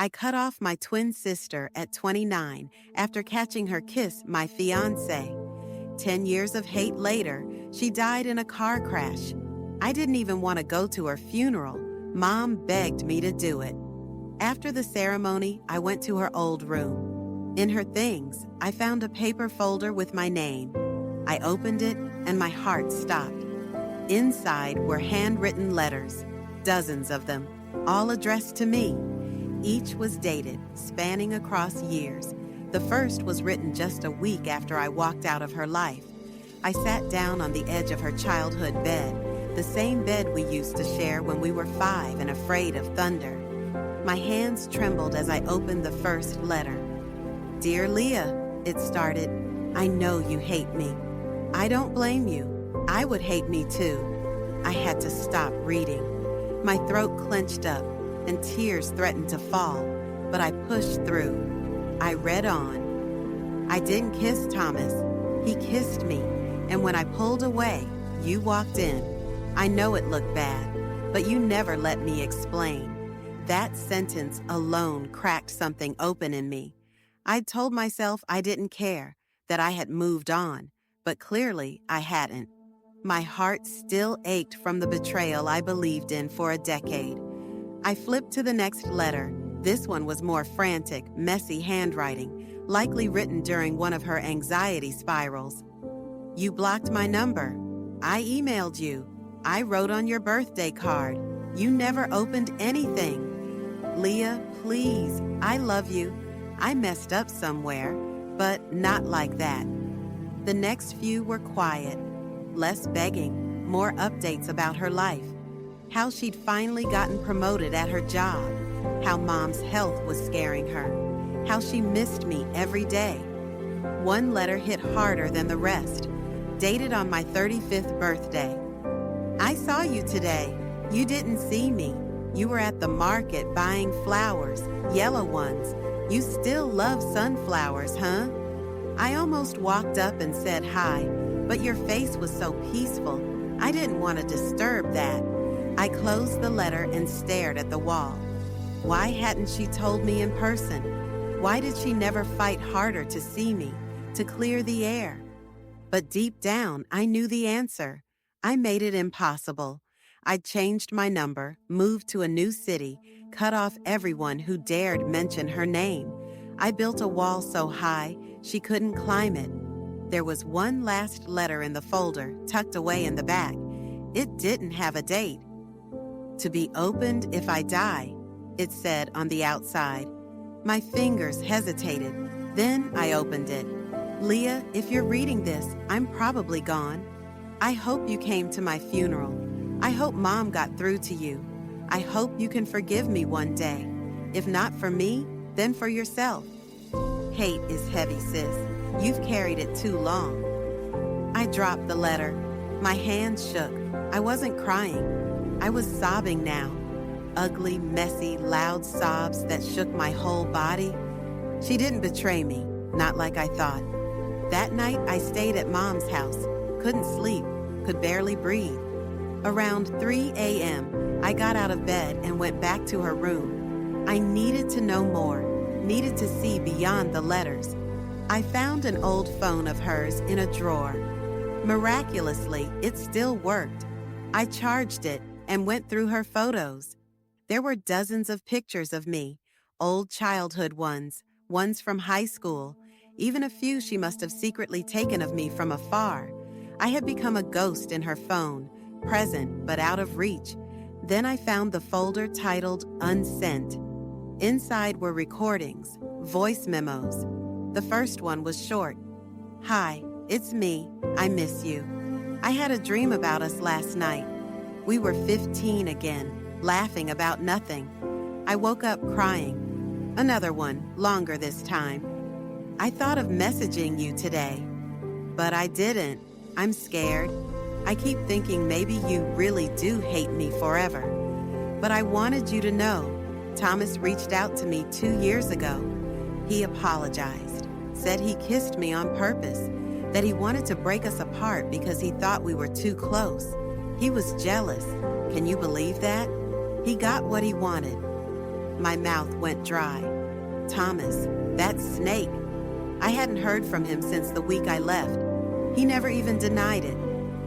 I cut off my twin sister at 29 after catching her kiss my fiancé. 10 years of hate later, she died in a car crash. I didn't even want to go to her funeral. Mom begged me to do it. After the ceremony, I went to her old room. In her things, I found a paper folder with my name. I opened it and my heart stopped. Inside were handwritten letters, dozens of them, all addressed to me. Each was dated, spanning across years. The first was written just a week after I walked out of her life. I sat down on the edge of her childhood bed, the same bed we used to share when we were 5 and afraid of thunder. My hands trembled as I opened the first letter. "Dear Leah," it started, "I know you hate me. I don't blame you. I would hate me too." I had to stop reading. My throat clenched up and tears threatened to fall, but I pushed through. I read on. "I didn't kiss Thomas. He kissed me, and when I pulled away, you walked in. I know it looked bad, but you never let me explain." That sentence alone cracked something open in me. I'd told myself I didn't care, that I had moved on, but clearly I hadn't. My heart still ached from the betrayal I believed in for a decade. I flipped to the next letter. This one was more frantic, messy handwriting, likely written during one of her anxiety spirals. "You blocked my number. I emailed you. I wrote on your birthday card. You never opened anything. Leah, please, I love you. I messed up somewhere, but not like that." The next few were quiet, less begging, more updates about her life. How she'd finally gotten promoted at her job, how Mom's health was scaring her, how she missed me every day. One letter hit harder than the rest, dated on my 35th birthday. "I saw you today. You didn't see me. You were at the market buying flowers, yellow ones. You still love sunflowers, huh? I almost walked up and said hi, but your face was so peaceful. I didn't want to disturb that." I closed the letter and stared at the wall. Why hadn't she told me in person? Why did she never fight harder to see me, to clear the air? But deep down, I knew the answer. I made it impossible. I changed my number, moved to a new city, cut off everyone who dared mention her name. I built a wall so high she couldn't climb it. There was one last letter in the folder, tucked away in the back. It didn't have a date. "To be opened if I die," it said on the outside. My fingers hesitated. Then I opened it. "Leah, if you're reading this, I'm probably gone. I hope you came to my funeral. I hope Mom got through to you. I hope you can forgive me one day. If not for me, then for yourself. Hate is heavy, sis. You've carried it too long." I dropped the letter. My hands shook. I wasn't crying. I was sobbing now. Ugly, messy, loud sobs that shook my whole body. She didn't betray me, not like I thought. That night, I stayed at Mom's house. Couldn't sleep, could barely breathe. Around 3 a.m., I got out of bed and went back to her room. I needed to know more, needed to see beyond the letters. I found an old phone of hers in a drawer. Miraculously, it still worked. I charged it and went through her photos. There were dozens of pictures of me, old childhood ones, ones from high school, even a few she must have secretly taken of me from afar. I had become a ghost in her phone, present but out of reach. Then I found the folder titled Unsent. Inside were recordings, voice memos. The first one was short. "Hi, it's me. I miss you. I had a dream about us last night. We were 15 again, laughing about nothing. I woke up crying. Another one, longer this time. I thought of messaging you today, but I didn't. I'm scared. I keep thinking maybe you really do hate me forever. But I wanted you to know, Thomas reached out to me 2 years ago. He apologized, said he kissed me on purpose, that he wanted to break us apart because he thought we were too close. He was jealous. Can you believe that? He got what he wanted. My mouth went dry. Thomas, that snake. I hadn't heard from him since the week I left. He never even denied it,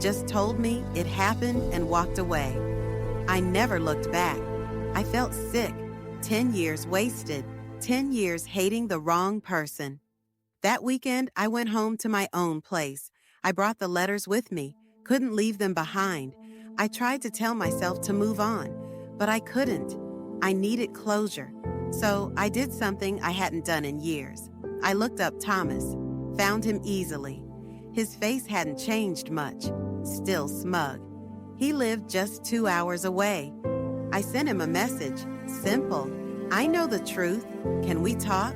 just told me it happened and walked away. I never looked back. I felt sick. 10 years wasted. 10 years hating the wrong person. That weekend, I went home to my own place. I brought the letters with me, couldn't leave them behind. I tried to tell myself to move on, but I couldn't. I needed closure. So I did something I hadn't done in years. I looked up Thomas, found him easily. His face hadn't changed much, still smug. He lived just 2 hours away. I sent him a message, simple. I know the truth. Can we talk?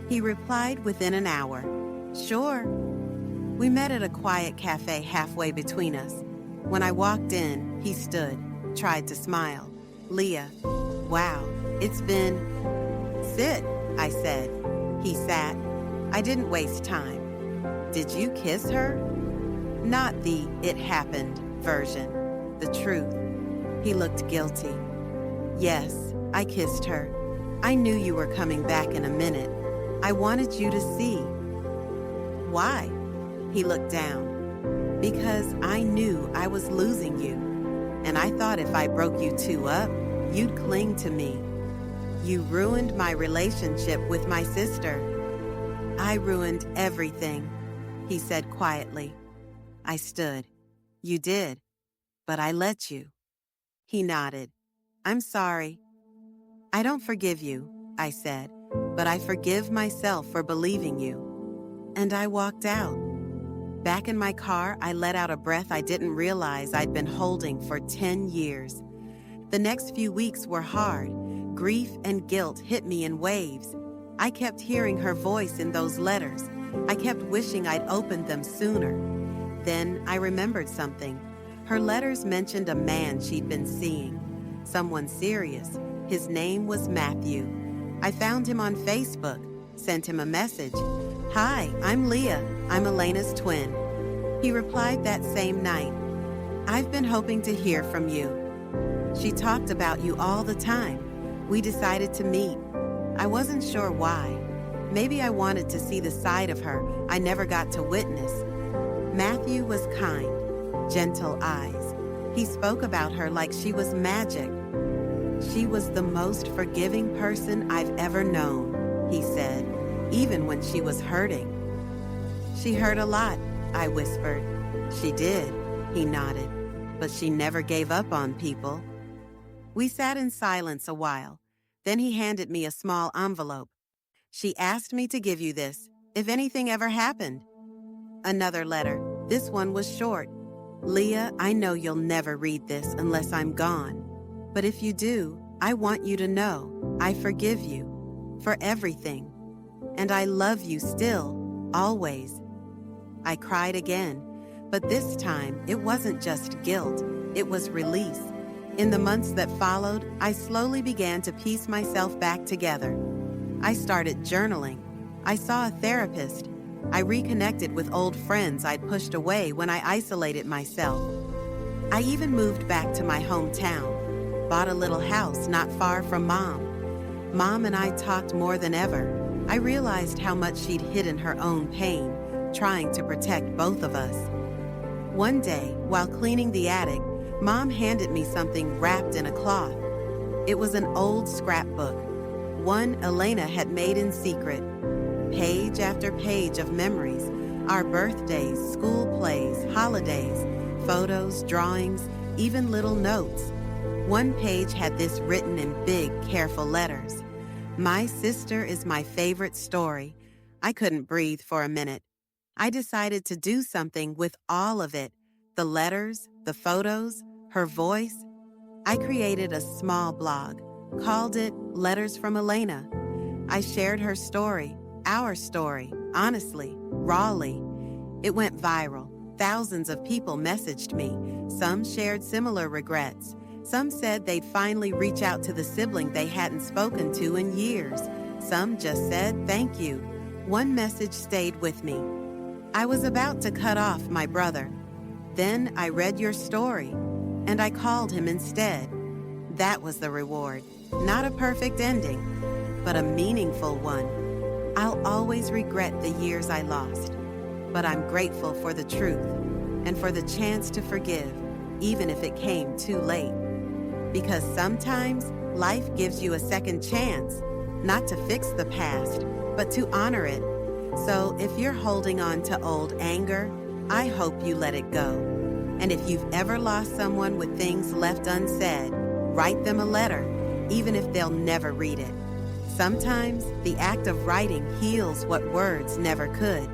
He replied within an hour. Sure. We met at a quiet cafe halfway between us. When I walked in, he stood, tried to smile. Leah, wow, it's been... Sit, I said. He sat. I didn't waste time. Did you kiss her? Not the "it happened" version, the truth. He looked guilty. Yes, I kissed her. I knew you were coming back in a minute. I wanted you to see. Why? He looked down. Because I knew I was losing you. And I thought if I broke you two up, you'd cling to me. You ruined my relationship with my sister. I ruined everything, he said quietly. I stood. You did, but I let you. He nodded. I'm sorry. I don't forgive you, I said, but I forgive myself for believing you. And I walked out. Back in my car, I let out a breath I didn't realize I'd been holding for 10 years. The next few weeks were hard. Grief and guilt hit me in waves. I kept hearing her voice in those letters. I kept wishing I'd opened them sooner. Then I remembered something. Her letters mentioned a man she'd been seeing. Someone serious. His name was Matthew. I found him on Facebook, sent him a message. Hi, I'm Leah. I'm Elena's twin. He replied that same night. I've been hoping to hear from you. She talked about you all the time. We decided to meet. I wasn't sure why. Maybe I wanted to see the side of her I never got to witness. Matthew was kind, gentle eyes. He spoke about her like she was magic. She was the most forgiving person I've ever known, he said, even when she was hurting. She hurt a lot, I whispered. She did, he nodded, but she never gave up on people. We sat in silence a while. Then he handed me a small envelope. She asked me to give you this, if anything ever happened. Another letter. This one was short. Leah, I know you'll never read this unless I'm gone. But if you do, I want you to know I forgive you for everything. And I love you still, always. I cried again, but this time it wasn't just guilt, it was release. In the months that followed, I slowly began to piece myself back together. I started journaling. I saw a therapist. I reconnected with old friends I'd pushed away when I isolated myself. I even moved back to my hometown, bought a little house not far from Mom. Mom and I talked more than ever. I realized how much she'd hidden her own pain, trying to protect both of us. One day, while cleaning the attic, Mom handed me something wrapped in a cloth. It was an old scrapbook, one Elena had made in secret. Page after page of memories, our birthdays, school plays, holidays, photos, drawings, even little notes. One page had this written in big, careful letters. My sister is my favorite story. I couldn't breathe for a minute. I decided to do something with all of it, the letters, the photos, her voice. I created a small blog, called it Letters from Elena. I shared her story, our story, honestly, rawly. It went viral. Thousands of people messaged me. Some shared similar regrets. Some said they'd finally reach out to the sibling they hadn't spoken to in years. Some just said thank you. One message stayed with me. I was about to cut off my brother. Then I read your story, and I called him instead. That was the reward. Not a perfect ending, but a meaningful one. I'll always regret the years I lost, but I'm grateful for the truth and for the chance to forgive, even if it came too late. Because sometimes life gives you a second chance, not to fix the past, but to honor it. So if you're holding on to old anger, I hope you let it go. And if you've ever lost someone with things left unsaid, write them a letter, even if they'll never read it. Sometimes the act of writing heals what words never could.